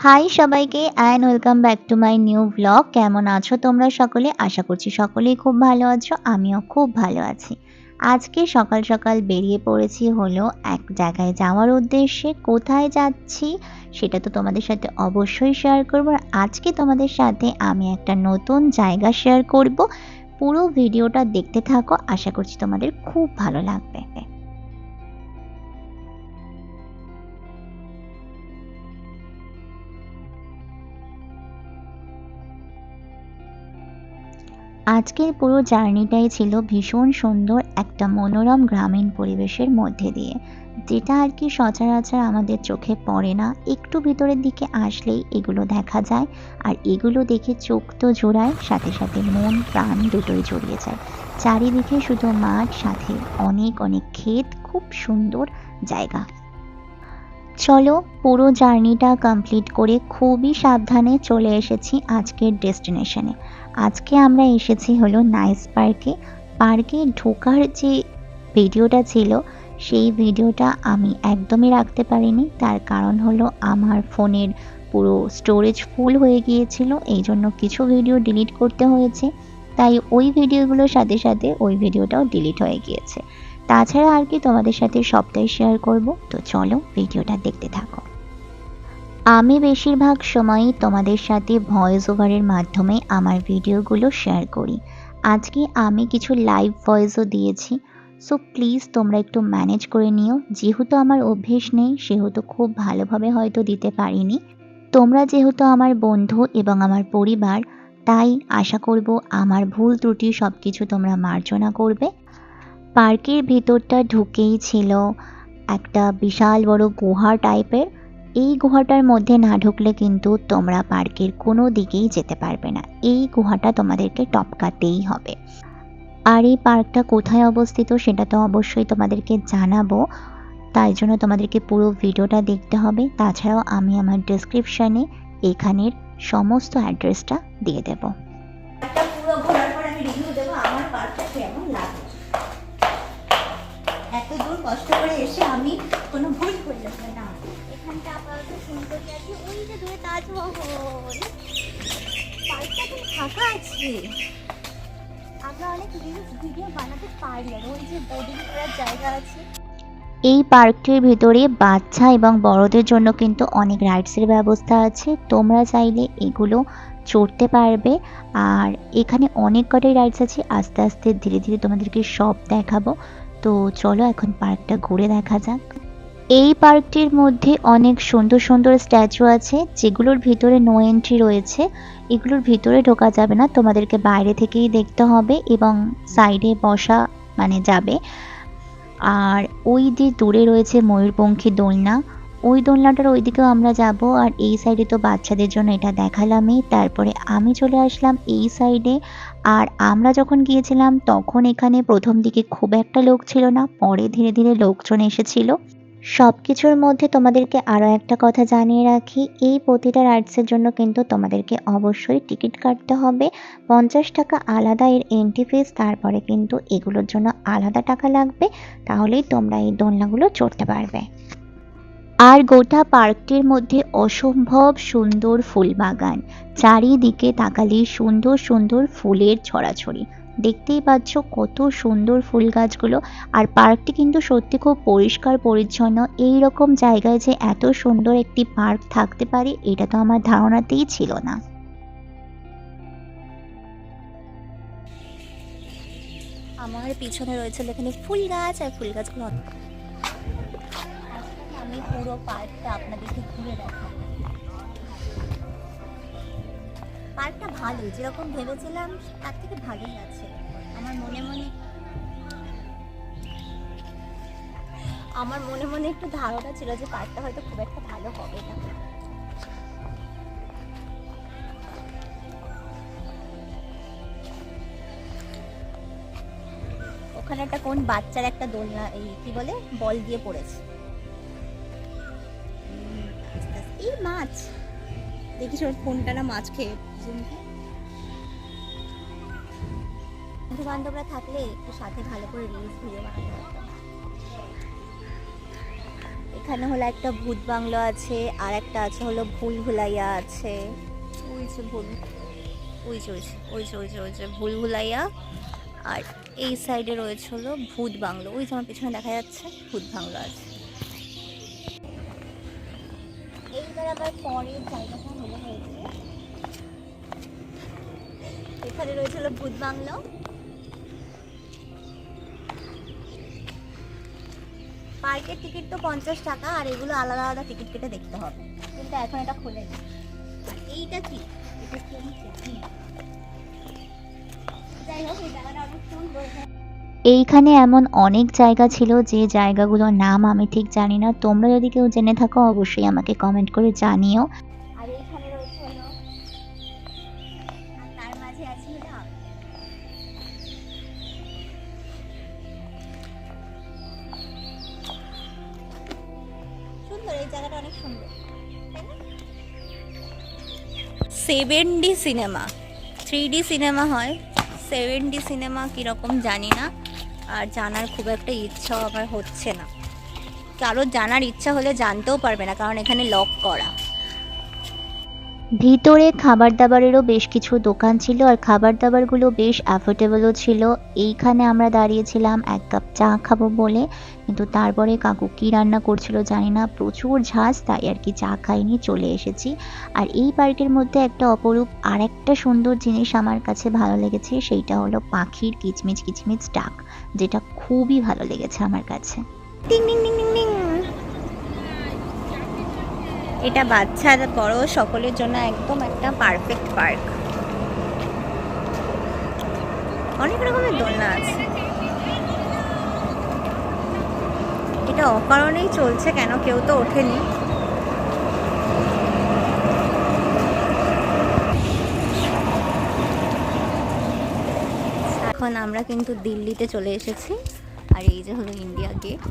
High সবাইকে and welcome back to my new blog. কেমন আছো তোমরা সকলে? আশা করছি সকলেই খুব ভালো আছো, আমিও খুব ভালো আছি। আজকে সকাল সকাল বেরিয়ে পড়েছি হলো এক জায়গায় যাওয়ার উদ্দেশ্যে। কোথায় যাচ্ছি সেটা তো তোমাদের সাথে অবশ্যই শেয়ার করব। আর আজকে তোমাদের সাথে আমি একটা নতুন জায়গা শেয়ার করব। পুরো ভিডিওটা দেখতে থাকো, আশা করছি তোমাদের খুব ভালো লাগবে। আজকের পুরো জার্নিটাই ছিল ভীষণ সুন্দর একটা মনোরম গ্রামীণ পরিবেশের মধ্যে দিয়ে, যেটা আর কি সচরাচর আমাদের চোখে পড়ে না। একটু ভিতরের দিকে আসলেই এগুলো দেখা যায়, আর এগুলো দেখে চোখ তো জোড়ায়, সাথে সাথে মন প্রাণ দুটোই জড়িয়ে যায়। চারিদিকে শুধু মাঠ, সাথে অনেক অনেক ক্ষেত, খুব সুন্দর জায়গা। চলো পুরো জার্নিটা কমপ্লিট করে খুবই সাবধানে চলে এসেছি আজকের ডেস্টিনেশনে। আজকে আমরা এসেছি হলো নাইস পার্কে। পার্কে ঢোকার যে ভিডিওটা ছিল, সেই ভিডিওটা আমি একদমই রাখতে পারিনি। তার কারণ হলো আমার ফোনের পুরো স্টোরেজ ফুল হয়ে গিয়েছিল, এই জন্য কিছু ভিডিও ডিলিট করতে হয়েছে। তাই ওই ভিডিওগুলোর সাথে সাথে ওই ভিডিওটাও ডিলিট হয়ে গিয়েছে। তাছাড়া আর কি তোমাদের সাথে সবটাই শেয়ার করব। তো চলো ভিডিওটা দেখতে থাকো। আমি বেশিরভাগ সময়ই তোমাদের সাথে ভয়েস ওভারের মাধ্যমে আমার ভিডিওগুলো শেয়ার করি। আজকে আমি কিছু লাইভ ভয়েসও দিয়েছি, সো প্লিজ তোমরা একটু ম্যানেজ করে নিও। যেহেতু আমার অভ্যেস নেই, সেহেতু খুব ভালোভাবে হয়তো দিতে পারিনি। তোমরা যেহেতু আমার বন্ধু এবং আমার পরিবার, তাই আশা করব আমার ভুল ত্রুটি সব কিছু তোমরা মার্জনা করবে। পার্কের ভেতরটা ঢুকেই ছিল একটা বিশাল বড় গুহা টাইপের। এই গুহাটার মধ্যে না ঢুকলে কিন্তু তোমরা পার্কের কোনো দিকেই যেতে পারবে না। এই গুহাটা তোমাদেরকে টপকাতেই হবে। আর এই পার্কটা কোথায় অবস্থিত সেটা তো অবশ্যই তোমাদেরকে জানাবো, তাই জন্য তোমাদেরকে পুরো ভিডিওটা দেখতে হবে। তাছাড়াও আমি আমার ডেসক্রিপশানে এখানের সমস্ত অ্যাড্রেসটা দিয়ে দেবো। পুরো ঘোরার পর আমি রিভিউ দেবো আমার পার্কটা কেমন লাগে। এত দূর কষ্ট করে এসে আমি কোনো ভুল করলাম না। এখানটা আপাতত সুন্দরী আছে, ওই যে দূরে তাজমহল। পার্কটা এখন ফাঁকা আছে, আমরা অনেক রিলস ভিডিও বানাতে পারি। আর ওই যে বোর্ডিং করার জায়গা আছে। এই পার্কটির ভিতরে বাচ্চা এবং বড়দের জন্য কিন্তু অনেক রাইডসের ব্যবস্থা আছে, তোমরা চাইলে এগুলো চড়তে পারবে। আর এখানে অনেক কটাই রাইডস আছে, আস্তে আস্তে ধীরে ধীরে তোমাদেরকে সব দেখাবো। তো চলো এখন পার্কটা ঘুরে দেখা যাক। এই পার্কটির মধ্যে অনেক সুন্দর সুন্দর স্ট্যাচু আছে, যেগুলোর ভিতরে নো এন্ট্রি রয়েছে। এগুলোর ভিতরে ঢোকা যাবে না, তোমাদেরকে বাইরে থেকেই দেখতে হবে এবং সাইডে বসা মানে যাবে। আর ওই যে দূরে রয়েছে ময়ূরপঙ্খী দোলনা, ওই দোলনাটার ওইদিকেও আমরা যাব। আর এই সাইডে তো বাচ্চাদের জন্য এটা দেখালামই। তারপরে আমি চলে আসলাম এই সাইডে। আর আমরা যখন গিয়েছিলাম তখন এখানে প্রথম দিকে খুব একটা লোক ছিল না, পরে ধীরে ধীরে লোকজন এসেছিল। সব কিছুর মধ্যে তোমাদেরকে আরও একটা কথা জানিয়ে রাখি, এই প্রতিটা রাইডসের জন্য কিন্তু তোমাদেরকে অবশ্যই টিকিট কাটতে হবে। 50 টাকা আলাদা এর এন্ট্রি ফিস, তারপরে কিন্তু এগুলোর জন্য আলাদা টাকা লাগবে, তাহলেই তোমরা এই দোলনাগুলো চড়তে পারবে। আর গোটা পার্কটির মধ্যে অসম্ভব সুন্দর ফুল বাগান, চারিদিকে তাকালেই সুন্দর সুন্দর ফুলের ছড়াছড়ি। দেখতেই পাচ্ছ কত সুন্দর ফুল গাছগুলো। আর পার্কটি কিন্তু সত্যি খুব পরিষ্কার পরিচ্ছন্ন। এই রকম জায়গায় যে এত সুন্দর একটি পার্ক থাকতে পারে, এটা তো আমার ধারণাতেই ছিল না। আমার পিছনে রয়েছে এখানে ফুল গাছ, আর ফুল গাছগুলো আমি পুরো পার্কটা আপনাদেরকে ঘুরে দেখাবো। পার্কটা ভালো, যেরকম ভেবেছিলাম তার থেকে ভালোই আছে। আমার মনে মনে একটু ধারণা ছিল যে পার্কটা হয়তো খুব একটা ভালো হবে না। ওখানে একটা কোন বাচ্চার একটা দোলনা, এই কি বলে, বল দিয়ে পড়েছে। এই মাছ দেখিস, ওর ফোনটা না মাছ খেয়ে। বন্ধু বান্ধবরা থাকলে একটু সাথে ভালো করে রিলস ভিডিও বানাতে পারতাম। এখানে হলো একটা ভূত বাংলো আছে, আর একটা আছে হলো ভুল ভুলাইয়া আছে। ওই যে ভুল, ওই যে ভুল ভুলাইয়া। আর এই সাইডে রয়েছে হলো ভূত বাংলো, ওই যে আমার পিছনে দেখা যাচ্ছে ভূত বাংলো আছে। এইবার আবার পরের জায়গাটা হলো হয়েছে, এখানে রয়েছে হলো ভূত বাংলো। পার্কের টিকিট তো 50 টাকা, আর এগুলো আলাদা আলাদা টিকিট কেটে দেখতে হবে, কিন্তু এখন এটা খোলেনি। আর এইটা কি, এটা কি আমি জানি না। যাই হোক, এই জায়গাটা অনেক সুন্দর। এইখানে এমন অনেক জায়গা ছিল যে জায়গাগুলোর নাম আমি ঠিক জানি না। তোমরা যদি কেউ জেনে থাকো অবশ্যই আমাকে কমেন্ট করে জানিও। আর এইখানে রয়েছে হলো, আর তার মাঝে আছে হলো সুন্দর, এই জায়গাটা অনেক সুন্দর, তাই না? 7D সিনেমা, 3D সিনেমা হয়। 7D সিনেমা কীরকম জানি না, আর জানার খুব একটা ইচ্ছাও আমার হচ্ছে না। কারোর জানার ইচ্ছা হলে জানতেও পারবে না, কারণ এখানে লক করা। ভিতরে খাবার দাবারেরও বেশ কিছু দোকান ছিল, আর খাবার দাবারগুলো বেশ অ্যাফোর্ডেবলও ছিল। এইখানে আমরা দাঁড়িয়েছিলাম 1 কাপ চা খাবো বলে, কিন্তু তারপরে কাকু কী রান্না করছিল জানি না, প্রচুর ঝাঁজ, তাই আর কি চা খাইনি, চলে এসেছি। আর এই পার্কের মধ্যে একটা অপরূপ আর একটা সুন্দর জিনিস আমার কাছে ভালো লেগেছে, সেইটা হলো পাখির কিচমিচ কিচমিচ ডাক, যেটা খুবই ভালো লেগেছে আমার কাছে। টিং টিং টিং টিং টিং। এটা বাচ্চা বড় সকলের জন্য একদম একটা পারফেক্ট পার্ক। অনেক রকমের দোলনা আছে। এটা অকারণেই চলছে কেন, কেউ তো ওঠেনি। এখন আমরা কিন্তু দিল্লিতে চলে এসেছি, আর এই যে হলো ইন্ডিয়া গেট।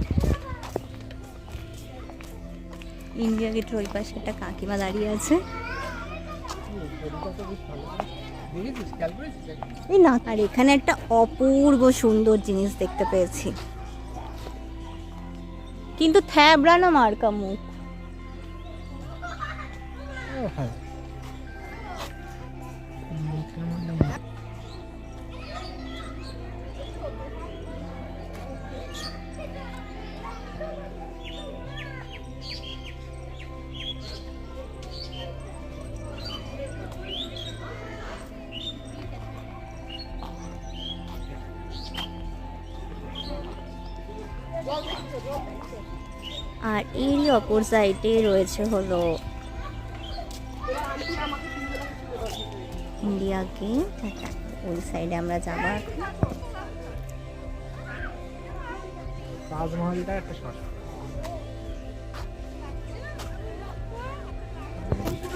ইন্ডিয়া গেটের ওই পাশে একটা কাকিমা দাঁড়িয়ে আছে। আর এখানে একটা অপূর্ব সুন্দর জিনিস দেখতে পেয়েছি, কিন্তু থ্যাবড়ানো মার্কা মুখ। আর এরই অপর সাইডে রয়েছে হলো ইন্ডিয়া গেট। ওই সাইডে আমরা যাবো এখন। তাজমহলটা একটা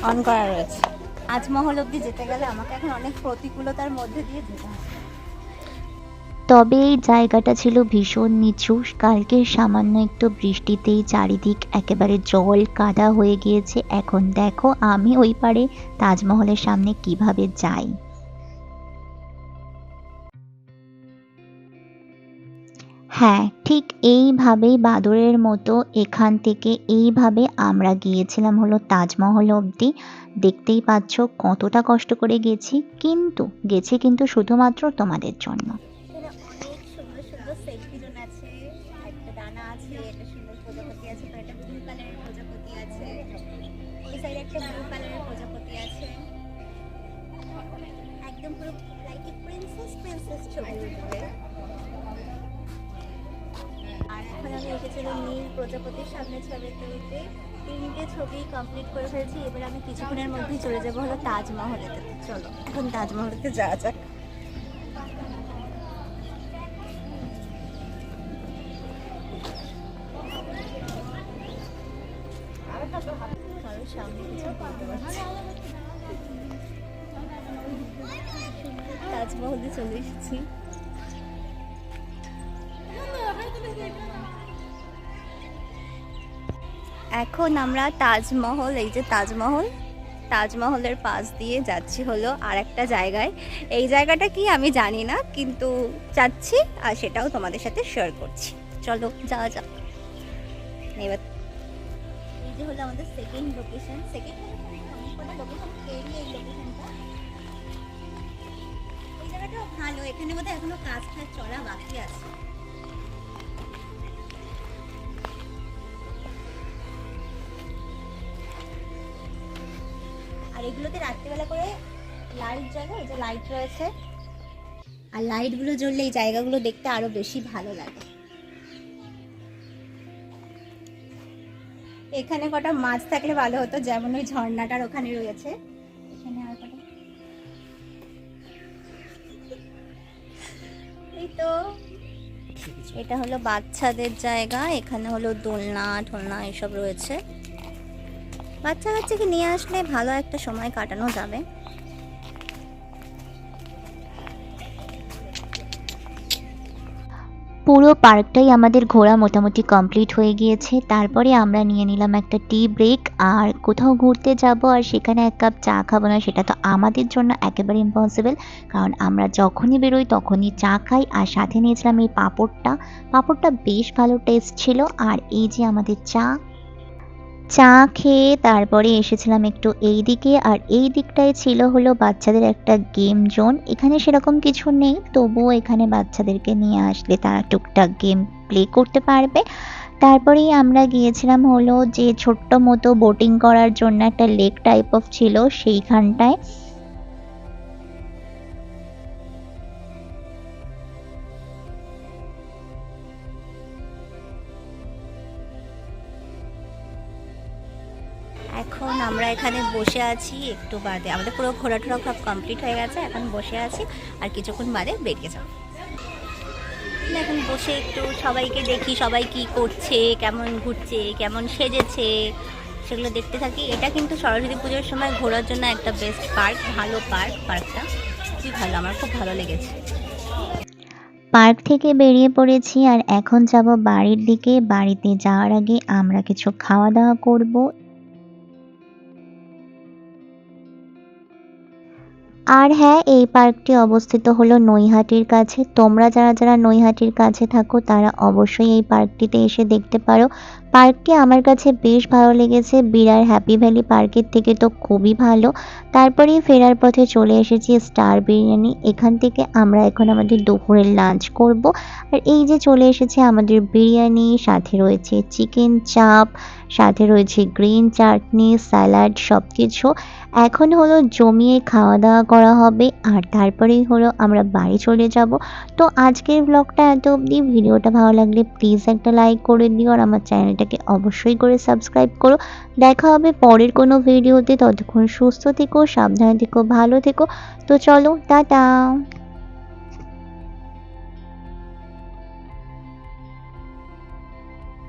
অন করা রয়েছে। তাজমহল অব্দি যেতে গেলে আমাকে এখন অনেক প্রতিকূলতার মধ্যে দিয়ে যেতে হবে। তবে এই জায়গাটা ছিল ভীষণ নিচু, কালকে সামান্য একটু বৃষ্টিতেই চারিদিক একেবারে জল কাদা হয়ে গিয়েছে। এখন দেখো আমি ওই পারে তাজমহলের সামনে কিভাবে যাই। হ্যাঁ, ঠিক এইভাবেই বাদরের মতো এখান থেকে এইভাবে আমরা গিয়েছিলাম হলো তাজমহল অবধি। দেখতেই পাচ্ছ কতটা কষ্ট করে গেছি, কিন্তু গেছি কিন্তু শুধুমাত্র তোমাদের জন্য। অনেক সুন্দর সুন্দর সেলফি জোন আছে, একটা ডানা আছে, একটা সুন্দর প্রজাপতি আছে, তো একটা ব্লু কালারের প্রজাপতি আছে, ওই সাইডে একটা ব্লু কালারের প্রজাপতি আছে। একদম পুরো লাইক এ প্রিন্সেস প্রিন্সেস ছবি উঠবে। আর এখন আমি এসেছিলাম নীল প্রজাপতির সামনে ছবি তুলতে। 3টে ছবি কমপ্লিট করে ফেলেছি। এবার আমি কিছুক্ষণের মধ্যেই চলে যাবো হলো তাজমহলেতে। চলো এখন তাজমহলেতে যাওয়া যাক। কারোর সামনে কিছু বলতে পারছি না। তাজমহলে চলে এসেছি। এখন আমরা তাজমহল, এই যে তাজমহলের পাশ দিয়ে যাচ্ছি হলো আর একটা জায়গায়। এই জায়গাটা কি আমি জানি না, কিন্তু যাচ্ছি আর সেটাও তোমাদের সাথে শেয়ার করছি। চলো যাওয়া যাক। এবার যে হলো আমাদের সেকেন্ড লোকেশন। সেকেন্ড লোকেশন পেরিয়ে এই লোকেশনটা। এই জায়গাটাও ভালো, এখানে বোধহয় এখনো কাজ চলা বাকি আছে। আর এগুলোতে রাত্রিবেলা করে লাইট জ্বলে, এই যে লাইট রয়েছে, আর লাইটগুলো জ্বললে এই জায়গাগুলো দেখতে আরো বেশি ভালো লাগে। এখানে কটা মাছ থাকলে ভালো হতো, যেমন ওই ঝর্ণাটার ওখানে রয়েছে। এখানে আর কটা, এই তো এটা হলো বাচ্চাদের জায়গা। এখানে হলো দোলনা ঠোলনা এসব রয়েছে। বাচ্চা কাচ্চাকে নিয়ে আসলে ভালো একটা সময় কাটানো যাবে। পুরো পার্কটাই আমাদের ঘোরা মোটামুটি কমপ্লিট হয়ে গিয়েছে। তারপরে আমরা নিয়ে নিলাম একটা টি ব্রেক। আর কোথাও ঘুরতে যাব আর সেখানে এক কাপ চা খাবো না, সেটা তো আমাদের জন্য একেবারে ইম্পসিবল। কারণ আমরা যখনই বেরোই তখনই চা খাই। আর সাথে নিয়েছিলাম এই পাঁপড়টা বেশ ভালো টেস্ট ছিল। আর এই যে আমাদের চা খেয়ে তারপরে এসেছিলাম একটু এই দিকে। আর এই দিকটায় ছিল হলো বাচ্চাদের একটা গেম জোন। এখানে সেরকম কিছু নেই, তবুও এখানে বাচ্চাদেরকে নিয়ে আসলে তারা টুকটাক গেম প্লে করতে পারবে। তারপরেই আমরা গিয়েছিলাম হলো যে ছোট্ট মতো বোটিং করার জন্য একটা লেক টাইপ অফ ছিল সেইখানটায়। এখন আমরা এখানে বসে আছি, একটু বাদে আমাদের পুরো ঘোরাটোরা সব কমপ্লিট হয়ে গেছে। এখন বসে আছি, আর কিছুক্ষণ বাদে বেরিয়ে যাব। এখন বসে একটু সবাইকে দেখি, সবাই কি করছে, কেমন ঘুরছে, কেমন সেজেছে, সেগুলো দেখতে থাকি। এটা কিন্তু সরস্বতী পুজোর সময় ঘোরার জন্য একটা বেস্ট পার্ক, ভালো পার্কটা খুবই ভালো, আমার খুব ভালো লেগেছে। পার্ক থেকে বেরিয়ে পড়েছি আর এখন যাব বাড়ির দিকে। বাড়িতে যাওয়ার আগে আমরা কিছু খাওয়া দাওয়া করব। আর হ্যাঁ, এই পার্কটি অবস্থিত হলো নৈহাটির কাছে। তোমরা যারা নৈহাটির কাছে থাকো তারা অবশ্যই এই পার্কটিতে এসে দেখতে পারো। পার্কটি আমার কাছে বেশ ভালো লেগেছে, বিরার হ্যাপি ভ্যালি পার্কের থেকে তো খুবই ভালো। তারপরেই ফেরার পথে চলে এসেছি স্টার বিরিয়ানি। এখান থেকে আমরা এখন আমাদের দুপুরের লাঞ্চ করব। আর এই যে চলে এসেছে আমাদের বিরিয়ানি, সাথে রয়েছে চিকেন চাপ, সাথে রয়েছে গ্রিন চাটনি, স্যালাড, সব কিছু। এখন হলো জমিয়ে খাওয়া দাওয়া করা হবে আর তারপরেই হলো আমরা বাড়ি চলে যাব। তো আজকের ব্লগটা এত অবধি। ভিডিওটা ভালো লাগলে প্লিজ একটা লাইক করে দিও আর আমার চ্যানেলটাকে অবশ্যই করে সাবস্ক্রাইব করো। দেখা হবে পরের কোনো ভিডিওতে। ততক্ষণ সুস্থ থেকো, সাবধানে থেকো, ভালো থেকো। তো চলো, টাটা।